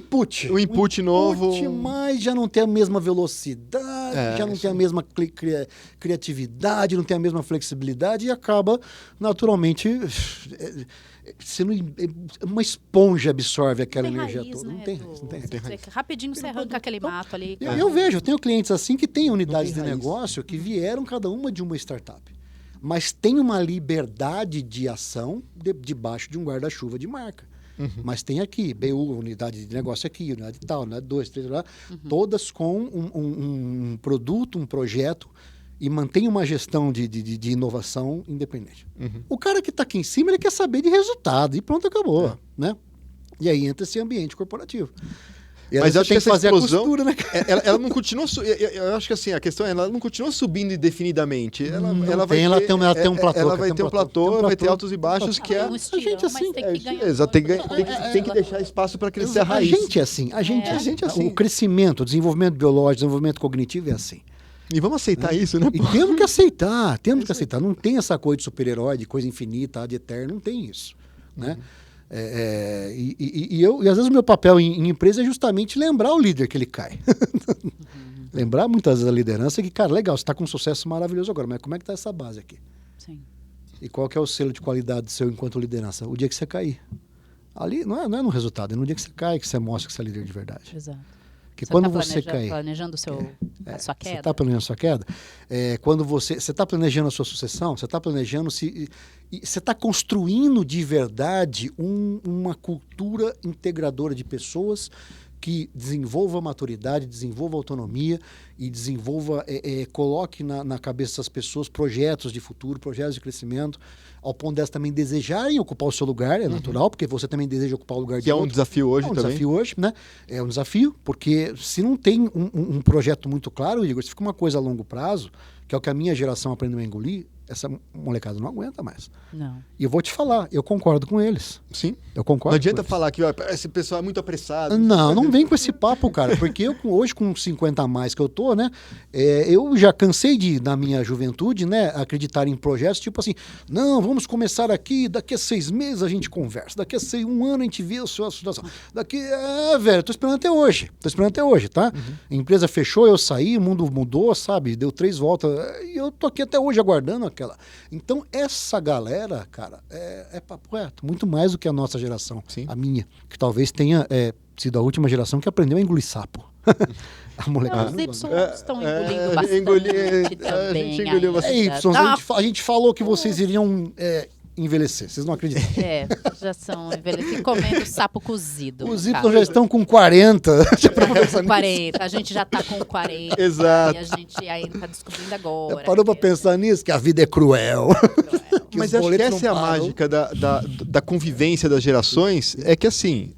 input novo. Mas já não tem a mesma velocidade, já não tem a mesma criatividade, não tem a mesma flexibilidade e acaba, naturalmente, sendo uma esponja absorve aquela energia raiz, toda. Né, não tem raiz. Rapidinho você arranca aquele mato ali. Eu vejo, eu tenho clientes assim que têm unidades de negócio que vieram cada uma de uma startup. Mas tem uma liberdade de ação debaixo de um guarda-chuva de marca. Mas tem aqui, BU, unidade de negócio aqui, unidade tal, unidade 2, 3, lá, todas com um produto, um projeto, e mantém uma gestão de inovação independente. O cara que está aqui em cima, ele quer saber de resultado, e pronto, acabou. Né? E aí entra esse ambiente corporativo. Mas eu acho que essa fazer explosão, a costura, né? ela não continua... Eu acho que assim, a questão é, ela não continua subindo indefinidamente. Ela vai ter um platô. Ela vai ter um platô, vai ter altos e baixos, que é... A gente assim... Tem que deixar espaço para crescer a raiz. A gente é assim. A gente é assim. O crescimento, o desenvolvimento biológico, o desenvolvimento cognitivo é assim. E vamos aceitar isso, né? E temos que aceitar, Não tem essa coisa de super-herói, de coisa infinita, de eterno, não tem isso, né? E às vezes o meu papel em empresa é justamente lembrar o líder que ele cai. Lembrar muitas vezes a liderança que, cara, legal, você está com um sucesso maravilhoso agora, mas como é que está essa base aqui? Sim. E qual que é o selo de qualidade seu enquanto liderança? O dia que você cair. Ali não é no resultado, é no dia que você cai que você mostra que você é líder de verdade. Exato. Que quando você planejando a sua queda? Você está planejando a sua queda? Quando você está planejando a sua sucessão, você está planejando se... Você está construindo de verdade uma cultura integradora de pessoas que desenvolva maturidade, desenvolva autonomia e coloque na cabeça dessas pessoas projetos de futuro, projetos de crescimento, ao ponto delas também desejarem ocupar o seu lugar, é natural, porque você também deseja ocupar o lugar de outro. Que é um desafio hoje também. É um desafio hoje, né? É um desafio, porque se não tem um projeto muito claro, Igor, se fica uma coisa a longo prazo, que é o que a minha geração aprendeu a engolir, essa molecada não aguenta mais. Não. E eu vou te falar, eu concordo com eles. Sim. Eu concordo. Não adianta falar que esse pessoal é muito apressado. Não vem com esse papo, cara. Porque hoje, com 50 a mais que eu tô, né? Eu já cansei na minha juventude, né? Acreditar em projetos, tipo assim, não, vamos começar aqui, daqui a 6 meses a gente conversa, daqui a 1 ano a gente vê a sua situação. Velho, tô esperando até hoje. Tá? A empresa fechou, eu saí, o mundo mudou, sabe? Deu 3 voltas. E eu tô aqui até hoje aguardando aquela. Então, essa galera, cara, é papo reto. Muito mais do que a nossa geração. Sim. A minha. Que talvez tenha sido a última geração que aprendeu a engolir sapo. A molecada. Os Y estão engolindo bastante também. A gente engoliu bastante. A gente falou que vocês iriam envelhecer. Vocês não acreditam? Já são envelhecidos comendo sapo cozido. Os Y já estão com 40. Já com 40. A gente já está com 40. Exato. E a gente ainda está descobrindo agora. Parou para pensar nisso? Que a vida é cruel. Mas acho que essa é a mágica da convivência das gerações, é que assim,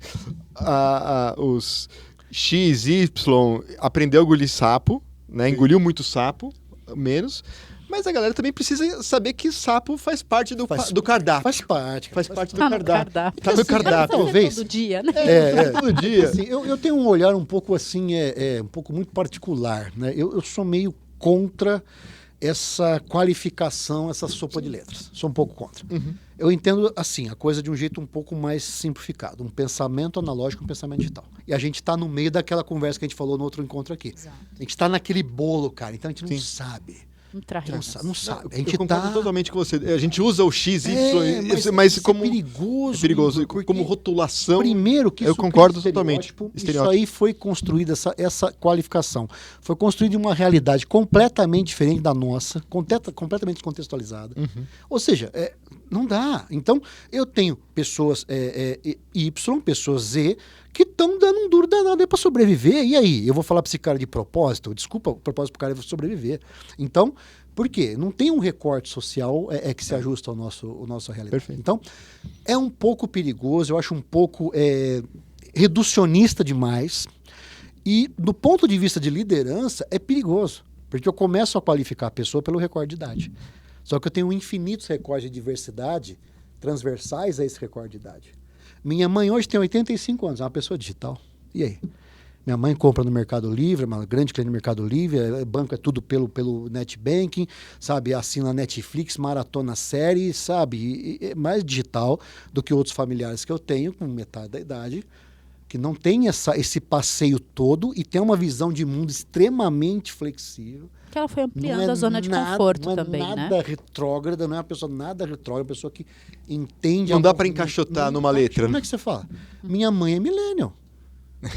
os X, Y aprendeu a engolir sapo, né? Engoliu muito sapo, menos, mas a galera também precisa saber que sapo faz parte do cardápio. Faz parte. Faz parte do Tá cardápio. Tá no cardápio. Talvez. Todo dia, né? Todo dia. Assim, eu tenho um olhar um pouco assim, um pouco muito particular, né? Eu sou meio contra essa qualificação, essa sopa de letras. Sou um pouco contra. Eu entendo, assim, a coisa de um jeito um pouco mais simplificado. Um pensamento analógico, um pensamento digital. E a gente está no meio daquela conversa que a gente falou no outro encontro aqui. Exato. A gente está naquele bolo, cara. Então a gente não sabe. Não sabe. A gente concordo totalmente com você. A gente usa o X, Y, mas como... É perigoso. É perigoso. Como rotulação. Primeiro que eu concordo totalmente. Isso aí foi construída, essa qualificação. Foi construída em uma realidade completamente diferente da nossa, completamente descontextualizada. Ou seja, não dá. Então, eu tenho pessoas Y, pessoas Z, que estão dando um duro danado para sobreviver. E aí? Eu vou falar para esse cara de propósito? Desculpa, o propósito para o cara é sobreviver. Então, por quê? Não tem um recorte social que se ajusta ao nossa realidade. Perfeito. Então, é um pouco perigoso, eu acho um pouco reducionista demais. E, do ponto de vista de liderança, é perigoso. Porque eu começo a qualificar a pessoa pelo recorte de idade. Só que eu tenho infinitos recortes de diversidade transversais a esse recorte de idade. Minha mãe hoje tem 85 anos, é uma pessoa digital. E aí? Minha mãe compra no Mercado Livre, é uma grande cliente no Mercado Livre, banco é tudo pelo NetBanking, sabe? Assina Netflix, maratona série, sabe? E é mais digital do que outros familiares que eu tenho, com metade da idade, que não tem esse passeio todo e tem uma visão de mundo extremamente flexível. Que ela foi ampliando a zona de conforto também, né? Nada retrógrada, não é uma pessoa nada retrógrada, é uma pessoa que entende... Não dá para encaixotar numa letra. Como é que você fala? Minha mãe é millennial.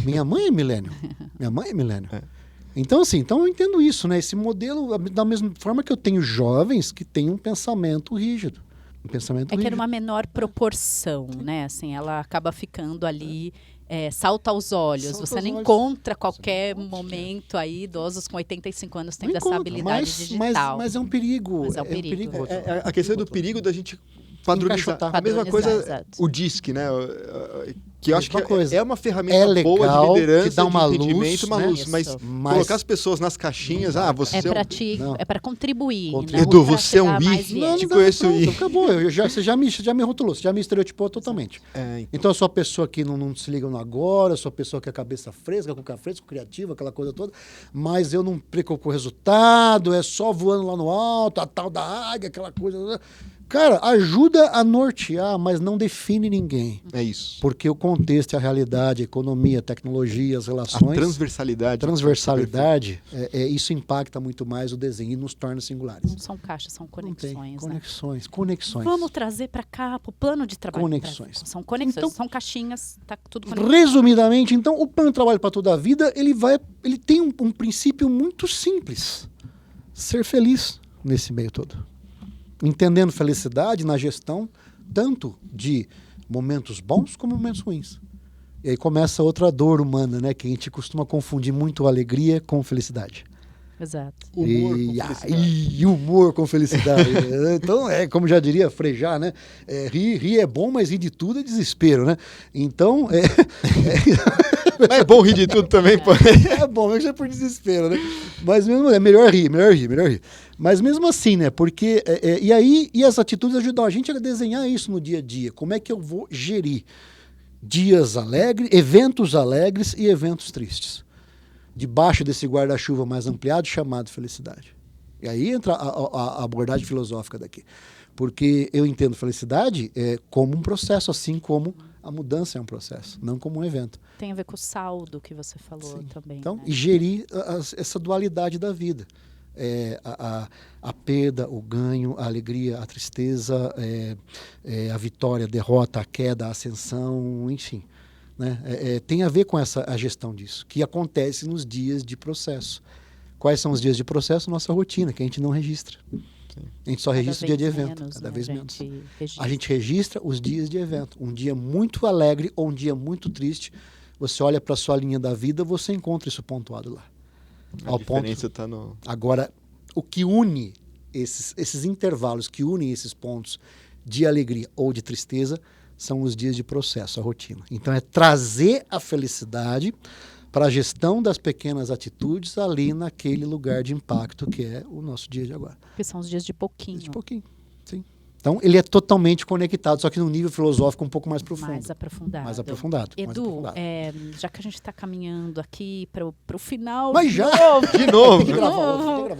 Minha mãe é millennial. Então, assim, eu entendo isso, né? Esse modelo, da mesma forma que eu tenho jovens que têm um pensamento rígido. Que era uma menor proporção, né? Assim, ela acaba ficando ali... salta aos olhos. Você não encontra qualquer momento aí, idosos com 85 anos tendo essa habilidade digital. Mas é um perigo. Mas é um perigo. A questão do perigo da gente padronizar. A mesma coisa, exato. O DISC, né? Que eu acho que é uma ferramenta boa de liderança, que dá uma de entendimento, luz, mas colocar as pessoas nas caixinhas, você é para contribuir. Edu, você é um bicho. Não, te conheço aí. Acabou, você já me rotulou, você já me estereotipou totalmente. Então eu sou a pessoa que não se liga no agora, eu sou a pessoa que é cabeça fresca, cuca fresca, criativa, aquela coisa toda, mas eu não preocupo com o resultado, é só voando lá no alto, a tal da águia, aquela coisa. Cara, ajuda a nortear, mas não define ninguém. É isso. Porque o contexto, a realidade, a economia, a tecnologia, as A relações... transversalidade. Isso impacta muito mais o desenho e nos torna singulares. Não são caixas, são conexões. Conexões. Vamos trazer para cá, para o plano de trabalho. Conexões. São conexões, Então, são caixinhas, tá tudo conectado. Resumidamente, então, o plano de trabalho para toda a vida, ele tem um princípio muito simples. Ser feliz nesse meio todo. Entendendo felicidade na gestão, tanto de momentos bons como momentos ruins. E aí começa outra dor humana, né? Que a gente costuma confundir muito alegria com felicidade. Exato. Humor com felicidade. Então, como já diria Frejá, né? Rir é bom, mas rir de tudo é desespero, né? Então, Mas é bom rir de tudo também, pô. é bom, mas é por desespero, né? Mas mesmo é melhor rir. Mas mesmo assim, né? Porque e as atitudes ajudam a gente a desenhar isso no dia a dia. Como é que eu vou gerir dias alegres, eventos alegres e eventos tristes? Debaixo desse guarda-chuva mais ampliado chamado felicidade. E aí entra a abordagem filosófica daqui. Porque eu entendo felicidade como um processo, assim como a mudança é um processo, não como um evento. Tem a ver com o saldo que você falou. Sim. Também. Então, né? E gerir essa dualidade da vida. A perda, o ganho, a alegria, a tristeza, a vitória, a derrota, a queda, a ascensão, enfim. Né? Tem a ver com a gestão disso, que acontece nos dias de processo. Quais são os dias de processo? Nossa rotina, que a gente não registra. A gente só registra o dia de evento, cada vez menos. A gente registra os dias de evento. Um dia muito alegre ou um dia muito triste, você olha para a sua linha da vida, você encontra isso pontuado lá. A diferença está no... Agora, o que une esses intervalos, que unem esses pontos de alegria ou de tristeza, são os dias de processo, a rotina. Então, é trazer a felicidade para a gestão das pequenas atitudes ali naquele lugar de impacto que é o nosso dia de agora. Que são os dias de pouquinho. Dias de pouquinho, sim. Então, ele é totalmente conectado, só que num nível filosófico um pouco mais profundo. Mais aprofundado. Edu, já que a gente está caminhando aqui para o final... Mas já? De novo. Tem que gravar.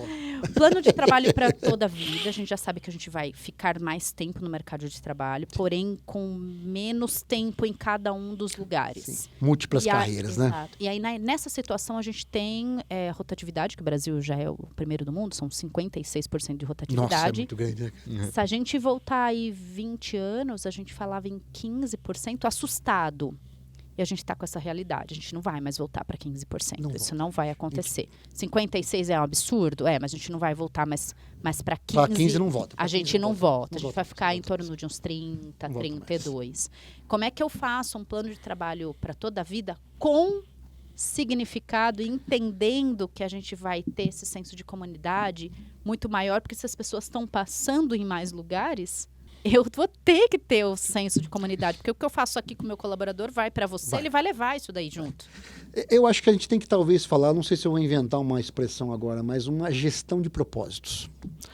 Plano de trabalho para toda a vida. A gente já sabe que a gente vai ficar mais tempo no mercado de trabalho, porém com menos tempo em cada um dos lugares. Sim. Múltiplas carreiras, né? Exato. E aí, nessa situação, a gente tem rotatividade, que o Brasil já é o primeiro do mundo, são 56% de rotatividade. Nossa, é muito grande. Se a gente voltar aí 20 anos, a gente falava em 15% assustado. E a gente está com essa realidade. A gente não vai mais voltar para 15%. Isso não vai acontecer. 56% é um absurdo? Mas a gente não vai voltar mais para 15%. Para 15% não volta. A gente não volta. A gente vai ficar em torno de uns 30%, 32%. Como é que eu faço um plano de trabalho para toda a vida com significado, entendendo que a gente vai ter esse senso de comunidade muito maior, porque se as pessoas estão passando em mais lugares, eu vou ter que ter o senso de comunidade, porque o que eu faço aqui com o meu colaborador vai para você, ele vai levar isso daí junto. Eu acho que a gente tem que talvez falar, não sei se eu vou inventar uma expressão agora, mas uma gestão de propósitos.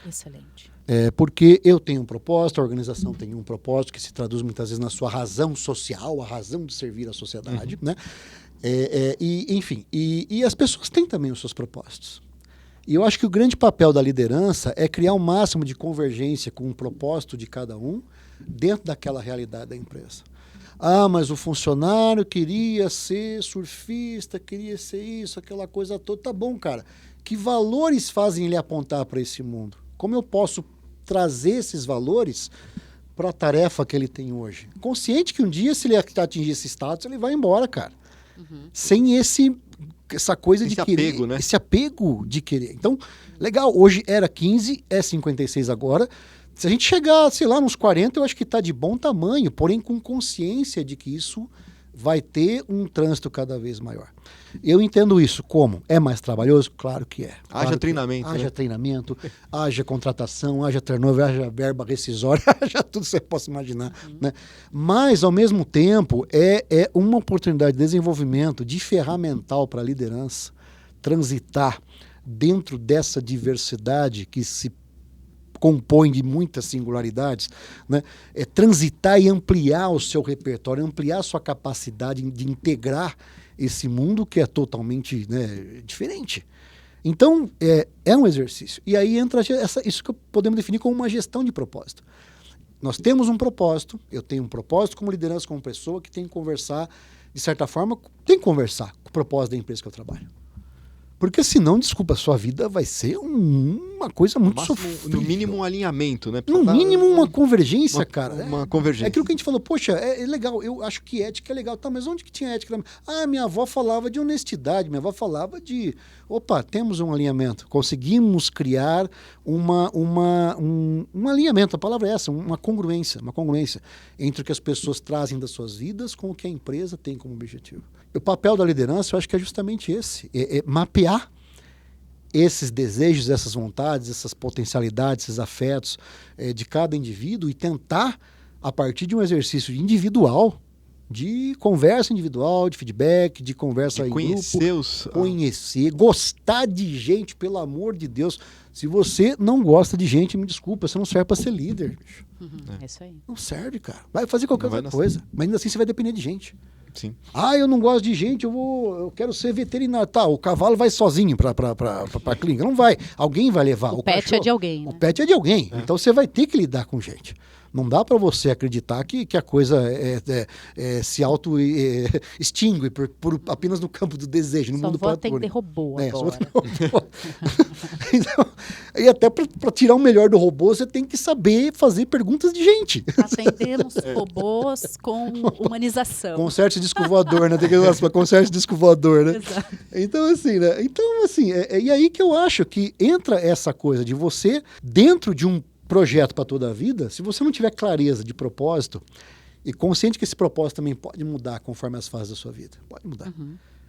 Excelente. Porque eu tenho um propósito, a organização tem um propósito que se traduz muitas vezes na sua razão social, a razão de servir à sociedade, né? Enfim, as pessoas têm também os seus propósitos. E eu acho que o grande papel da liderança é criar um máximo de convergência com o propósito de cada um dentro daquela realidade da empresa. Mas o funcionário queria ser surfista, queria ser isso, aquela coisa toda. Tá bom, cara. Que valores fazem ele apontar para esse mundo? Como eu posso trazer esses valores para a tarefa que ele tem hoje? Consciente que um dia, se ele atingir esse status, ele vai embora, cara. Sem essa coisa de querer. Apego, né? Esse apego de querer. Então, legal, hoje era 15, é 56 agora. Se a gente chegar, sei lá, nos 40, eu acho que está de bom tamanho, porém com consciência de que isso vai ter um trânsito cada vez maior. Eu entendo isso como? É mais trabalhoso? Claro que é. Haja treinamento. Haja treinamento, haja contratação, haja turnover, haja verba rescisória, haja tudo que você possa imaginar. Né? Mas, ao mesmo tempo, é uma oportunidade de desenvolvimento de ferramental para a liderança transitar dentro dessa diversidade que se compõe de muitas singularidades, né? Transitar e ampliar o seu repertório, ampliar a sua capacidade de integrar esse mundo que é totalmente, né, diferente. Então, é um exercício. E aí entra isso que podemos definir como uma gestão de propósito. nós temos um propósito, eu tenho um propósito como liderança, como pessoa que tem que conversar, de certa forma, tem que conversar com o propósito da empresa que eu trabalho. Porque senão, desculpa, a sua vida vai ser uma coisa muito sofrida. No mínimo um alinhamento, né? No mínimo uma convergência, cara. Uma convergência. É aquilo que a gente falou, poxa, é legal, eu acho que ética é legal. Tá, mas onde que tinha ética? Ah, minha avó falava de honestidade, minha avó falava de... Opa, temos um alinhamento. Conseguimos criar um alinhamento, a palavra é essa, uma congruência entre o que as pessoas trazem das suas vidas com o que a empresa tem como objetivo. O papel da liderança, eu acho que é justamente esse, é mapear esses desejos, essas vontades, essas potencialidades, esses afetos de cada indivíduo e tentar, a partir de um exercício individual, de conversa individual, de feedback, de conversa em grupo, conhecer, gostar de gente, pelo amor de Deus. Se você não gosta de gente, me desculpa, você não serve para ser líder. Bicho. É isso aí. Não serve, cara. Vai fazer qualquer outra coisa, mas ainda assim você vai depender de gente. Sim. Ah, eu não gosto de gente, eu quero ser veterinário. Tá, o cavalo vai sozinho pra clínica. Não vai. Alguém vai levar. O pet é de alguém. Né? O pet é de alguém. Então você vai ter que lidar com gente. Não dá para você acreditar que a coisa se auto-extingue apenas no campo do desejo, no mundo platônico. Só vou atender robô agora. Então, e até para tirar o melhor do robô, você tem que saber fazer perguntas de gente. Atendemos robôs com humanização. Conserte disco voador, né? Tem que ir conserte disco voador, né? Exato. Então, assim, e aí que eu acho que entra essa coisa de você, dentro de um projeto para toda a vida, se você não tiver clareza de propósito e consciente que esse propósito também pode mudar conforme as fases da sua vida. Pode mudar.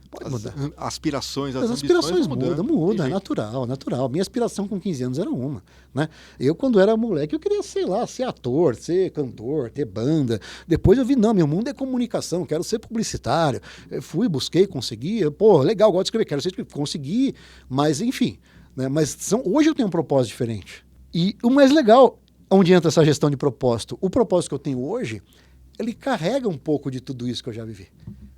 Pode mudar. As aspirações, as aspirações mudam, é natural. Minha aspiração com 15 anos era uma, né? Eu, quando era moleque, eu queria, sei lá, ser ator, ser cantor, ter banda. Depois eu vi, não, meu mundo é comunicação, quero ser publicitário. Eu fui, busquei, consegui. Legal, gosto de escrever, quero ser escritor. Consegui, mas enfim. Né? Mas hoje eu tenho um propósito diferente. E o mais legal, onde entra essa gestão de propósito, o propósito que eu tenho hoje, ele carrega um pouco de tudo isso que eu já vivi.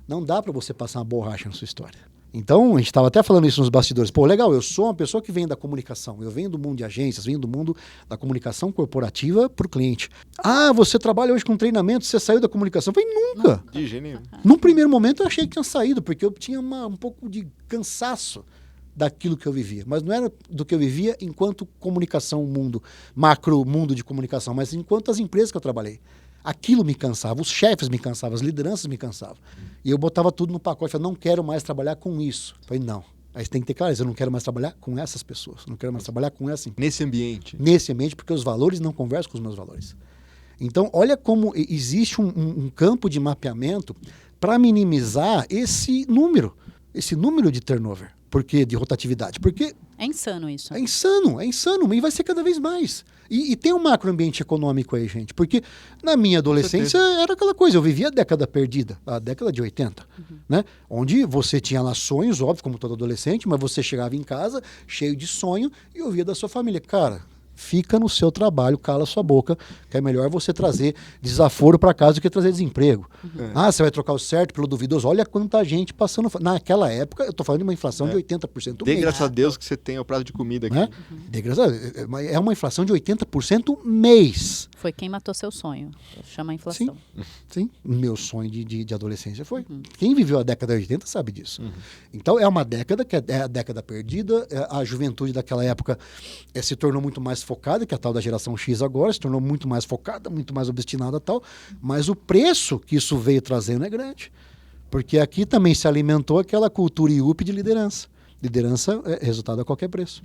Não dá para você passar uma borracha na sua história. Então, a gente estava até falando isso nos bastidores. Legal, eu sou uma pessoa que vem da comunicação. Eu venho do mundo de agências, venho do mundo da comunicação corporativa para o cliente. Ah, você trabalha hoje com treinamento, você saiu da comunicação? Eu falei, nunca. De jeito nenhum. Num primeiro momento eu achei que tinha saído, porque eu tinha um pouco de cansaço daquilo que eu vivia. Mas não era do que eu vivia enquanto comunicação, macro mundo de comunicação, mas enquanto as empresas que eu trabalhei. Aquilo me cansava, os chefes me cansavam, as lideranças me cansavam. E eu botava tudo no pacote, falei, não quero mais trabalhar com isso. Eu falei, não. Aí você tem que ter clareza, eu não quero mais trabalhar com essas pessoas, não quero mais trabalhar com essa empresa. Nesse ambiente. Nesse ambiente, porque os valores não conversam com os meus valores. Então, olha como existe um campo de mapeamento para minimizar esse número de turnover. Porque de rotatividade. Porque é insano isso. É insano. E vai ser cada vez mais. E tem um macroambiente econômico aí, gente. Porque na minha adolescência era aquela coisa. Eu vivia a década perdida, a década de 80. Né? Onde você tinha lá sonhos, óbvio, como todo adolescente, mas você chegava em casa cheio de sonho e ouvia da sua família. Cara, fica no seu trabalho, cala sua boca, que é melhor você trazer desaforo para casa do que trazer desemprego. Ah, você vai trocar o certo pelo duvidoso. Olha quanta gente passando... Naquela época, eu estou falando de uma inflação de 80% mês. Graças a Deus que você tem o prato de comida aqui. É uma inflação de 80% mês. Foi quem matou seu sonho. Chama a inflação. Sim. Meu sonho de adolescência foi. Quem viveu a década de 80 sabe disso. Então, é uma década que é a década perdida. A juventude daquela época se tornou muito mais focada, que é a tal da geração X agora, se tornou muito mais focada, muito mais obstinada e tal, mas o preço que isso veio trazendo é grande. Porque aqui também se alimentou aquela cultura IUP de liderança. Liderança é resultado a qualquer preço.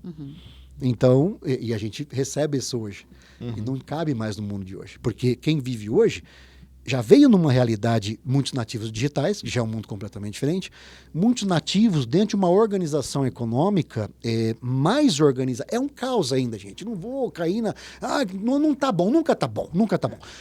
Então, e a gente recebe isso hoje. E não cabe mais no mundo de hoje. Porque quem vive hoje já veio numa realidade, muitos nativos digitais, que já é um mundo completamente diferente, muitos nativos dentro de uma organização econômica mais organizada. É um caos ainda, gente. Não vou cair na... não tá bom, nunca tá bom.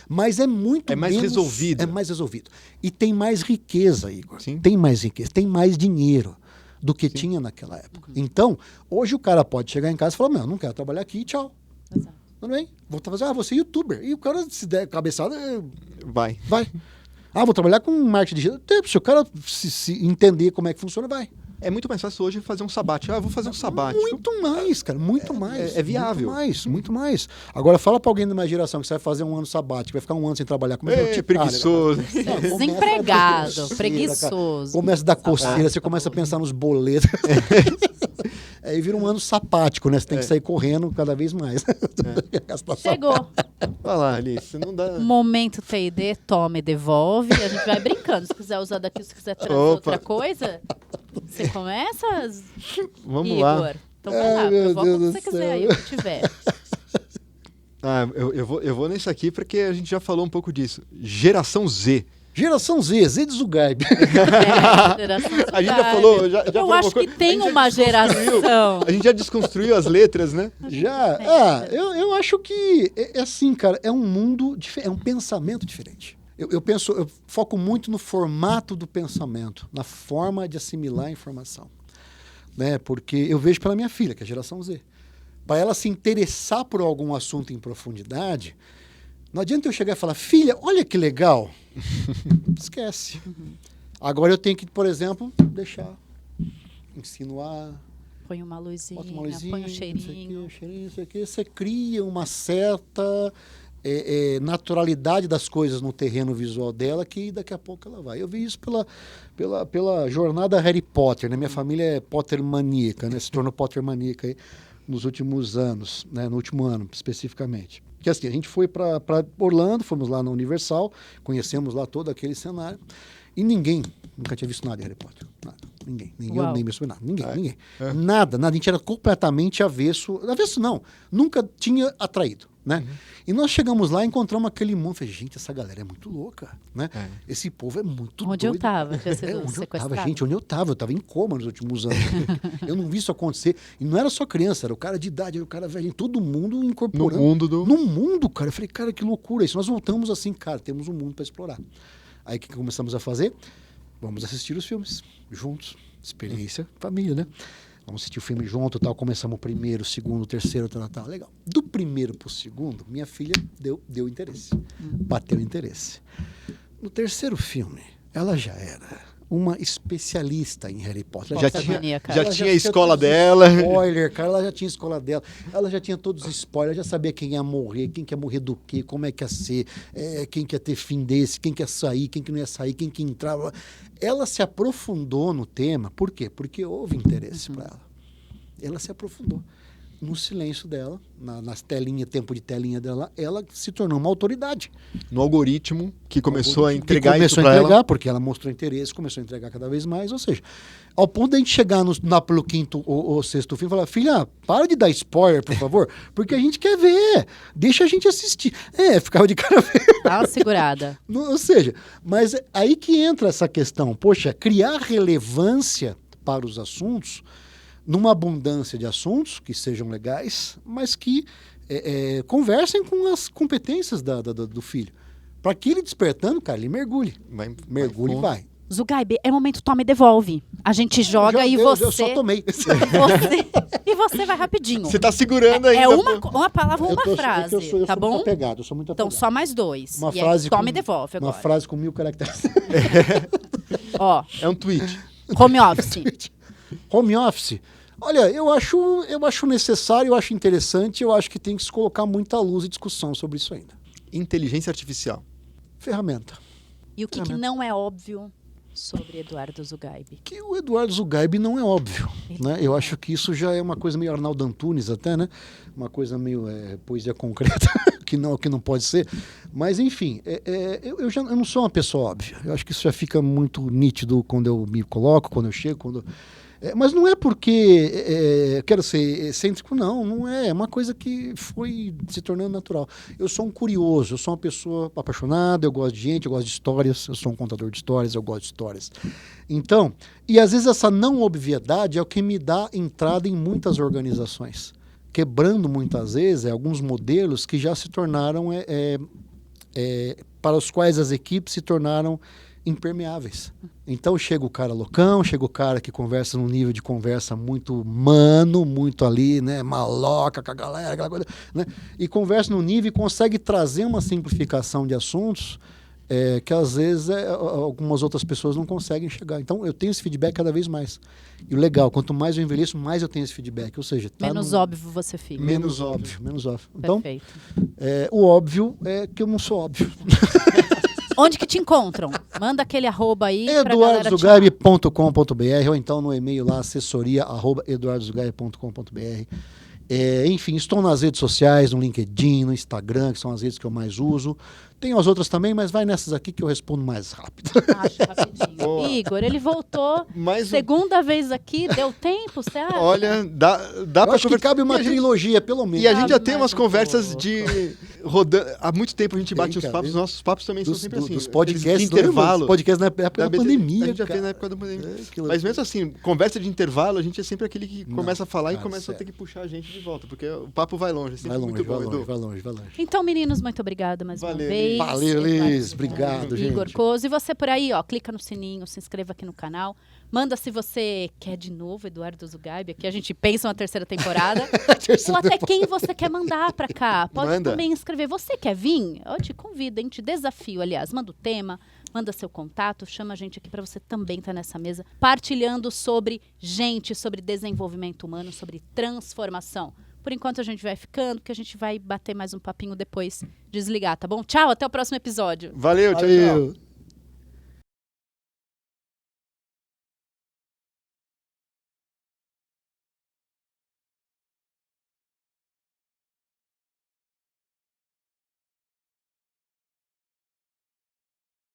Mas é muito mais resolvido. É mais resolvido. E tem mais riqueza, Igor. Sim. Tem mais riqueza, tem mais dinheiro do que tinha naquela época. Então, hoje o cara pode chegar em casa e falar, não quero trabalhar aqui, tchau. Exato. Tudo bem? Vou fazer, vou ser youtuber. E o cara, se der cabeçada, vai. Vou trabalhar com marketing digital. Se o cara se entender como é que funciona, vai. É muito mais fácil hoje fazer um sabático. Vou fazer um sabático. Muito mais, cara, muito mais. É viável. Muito mais. Agora fala pra alguém da minha geração que você vai fazer um ano sabático, vai ficar um ano sem trabalhar. Como é que preguiçoso. Desempregado, preguiçoso. Começa a dar coceira, você começa a pensar nos boletos. Aí vira um ano sapático, né? Você tem que sair correndo cada vez mais. Chegou. Olha lá, Alice, não dá... Momento T&D, toma e devolve. A gente vai brincando. Se quiser usar daqui, se quiser trazer outra coisa, você começa, Vamos Igor? lá. Então vai lá, provoca o que você quiser aí, o que tiver. Eu vou nesse aqui porque a gente já falou um pouco disso. Geração Z. Geração Z, Z de Zugaib. Geração Z. A gente já falou... Já Eu acho que tem uma geração. A gente já desconstruiu as letras, né? Já. Eu acho que é assim, cara, é um mundo diferente, é um pensamento diferente. Eu foco muito no formato do pensamento, na forma de assimilar a informação. Né? Porque eu vejo pela minha filha, que é a geração Z. Para ela se interessar por algum assunto em profundidade, não adianta eu chegar e falar, filha, olha que legal. Esquece. Agora eu tenho que, por exemplo, deixar, insinuar. Põe uma luzinha, Põe um cheirinho. Isso aqui. Você cria uma certa naturalidade das coisas no terreno visual dela que daqui a pouco ela vai. Eu vi isso pela jornada Harry Potter, né? Minha família é Potter maníaca, né? Se tornou Potter maníaca aí nos últimos anos, né? No último ano especificamente. Que assim, a gente foi para Orlando, fomos lá na Universal, conhecemos lá todo aquele cenário e ninguém nunca tinha visto nada de Harry Potter. Nada. Ninguém. Nem eu, nem meu sobrinho, nada. Ninguém. Nada. A gente era completamente avesso. Avesso não. Nunca tinha atraído, né? E nós chegamos lá e encontramos aquele mundo. Falei, gente, essa galera é muito louca, né? Esse povo é muito doido. Onde eu estava? Onde eu estava, gente? Onde eu estava? Eu estava em coma nos últimos anos. Eu não vi isso acontecer. E não era só criança, era o cara de idade, era o cara velhinho. Todo mundo incorporando. No mundo, cara. Eu falei, cara, que loucura isso. Nós voltamos assim, cara, temos um mundo para explorar. Aí o que começamos a fazer? Vamos assistir os filmes juntos. Experiência família, né? Vamos assistir o filme junto, tal. Começamos o primeiro, o segundo, o terceiro, tal. Legal. Do primeiro pro segundo, minha filha deu interesse. Bateu interesse. No terceiro filme, ela já era uma especialista em Harry Potter. Já tinha a escola dela. Spoiler, cara, ela já tinha a escola dela. Ela já tinha todos os spoilers, já sabia quem ia morrer, quem quer morrer do quê, como é que ia ser, quem quer ter fim desse, quem quer sair, quem que não ia sair, quem que entrava. Ela se aprofundou no tema. Por quê? Porque houve interesse para ela. Ela se aprofundou. No silêncio dela, nas telinhas, tempo de telinha dela, ela se tornou uma autoridade. No algoritmo que começou a entregar isso para ela. Porque ela mostrou interesse, começou a entregar cada vez mais. Ou seja, ao ponto de a gente chegar pelo quinto ou sexto filme e falar, filha, para de dar spoiler, por favor, porque a gente quer ver. Deixa a gente assistir. Ficava de cara feia. Dá uma segurada. Ou seja, mas aí que entra essa questão. Poxa, criar relevância para os assuntos numa abundância de assuntos que sejam legais, mas que conversem com as competências do filho. Para que ele despertando, cara, ele mergulhe. Mergulhe e vai. Zugaib, é momento, toma e devolve. A gente joga e você... Eu só tomei. E você vai rapidinho. Você tá segurando ainda. É uma palavra ou uma frase, tá bom? Muito apegado, eu sou muito apegado. Então só mais dois. Uma frase toma e devolve agora. Uma frase com 1000 caracteres. Ó. É um tweet. Home office. Home office. Olha, eu acho necessário, eu acho interessante, eu acho que tem que se colocar muita luz e discussão sobre isso ainda. Inteligência artificial. Ferramenta. E o que não é óbvio sobre Eduardo Zugaib? Que o Eduardo Zugaib não é óbvio, né? Eu acho que isso já é uma coisa meio Arnaldo Antunes até, né? Uma coisa meio poesia concreta, que não pode ser. Mas, enfim, eu não sou uma pessoa óbvia. Eu acho que isso já fica muito nítido quando eu me coloco, quando eu chego, mas não é porque quero ser excêntrico, não é. É uma coisa que foi se tornando natural. Eu sou um curioso, eu sou uma pessoa apaixonada, eu gosto de gente, eu gosto de histórias, eu sou um contador de histórias, eu gosto de histórias. Então, e às vezes essa não obviedade é o que me dá entrada em muitas organizações, quebrando muitas vezes alguns modelos que já se tornaram, para os quais as equipes se tornaram impermeáveis. Então chega o cara loucão, chega o cara que conversa num nível de conversa muito humano, muito ali, né, maloca com a galera, aquela coisa, né, e conversa num nível e consegue trazer uma simplificação de assuntos que às vezes algumas outras pessoas não conseguem chegar. Então, eu tenho esse feedback cada vez mais. E o legal, quanto mais eu envelheço, mais eu tenho esse feedback. Ou seja, menos óbvio você fica. Menos óbvio. Então, Perfeito. o óbvio é que eu não sou óbvio. Onde que te encontram? Manda aquele @ aí eduardozugaib.com.br ou então no e-mail lá, assessoria@eduardozugaib.com.br. Enfim, estou nas redes sociais, no LinkedIn, no Instagram, que são as redes que eu mais uso. Tem as outras também, mas vai nessas aqui que eu respondo mais rápido. Acho rapidinho. Boa. Igor, ele voltou Mais segunda vez aqui, deu tempo, você acha? Olha, dá Eu pra acho que cabe uma E a gente- trilogia, pelo menos. E a gente já Ah, tem mas umas um conversas pouco. de rodando. Há muito tempo a gente bate Tem, os cara, papos, os nossos papos também são dos, sempre assim. dos aqueles podcasts, de intervalo. podcast na época da pandemia, A gente já cara. fez na época da pandemia. Que Mas loucura. mesmo assim, conversa de intervalo, a gente é sempre aquele que começa a falar e cara, começa a ter sério. que puxar a gente de volta, porque o papo vai longe. É sempre Vai longe, muito bom, vai longe, Edu. vai longe, vai longe. Então, meninos, muito obrigada mais uma Valeu, vez. Liz. Valeu, Liz. Eduardo Obrigado, Zugaib, Igor gente. Coso. E você por aí, ó, clica no sininho, se inscreva aqui no canal. Manda se você quer de novo Eduardo Zugaib. Aqui a gente pensa uma terceira temporada. Ou até quem você quer mandar pra cá. Pode Manda. também escrever. Você quer vir? Eu te convido, hein? Te desafio, aliás. Manda o tema, manda seu contato, chama a gente aqui pra você também estar nessa mesa, partilhando sobre gente, sobre desenvolvimento humano, sobre transformação. Por enquanto a gente vai ficando, porque a gente vai bater mais um papinho depois, desligar, tá bom? Tchau, até o próximo episódio. Valeu, tchau, tchau. Valeu.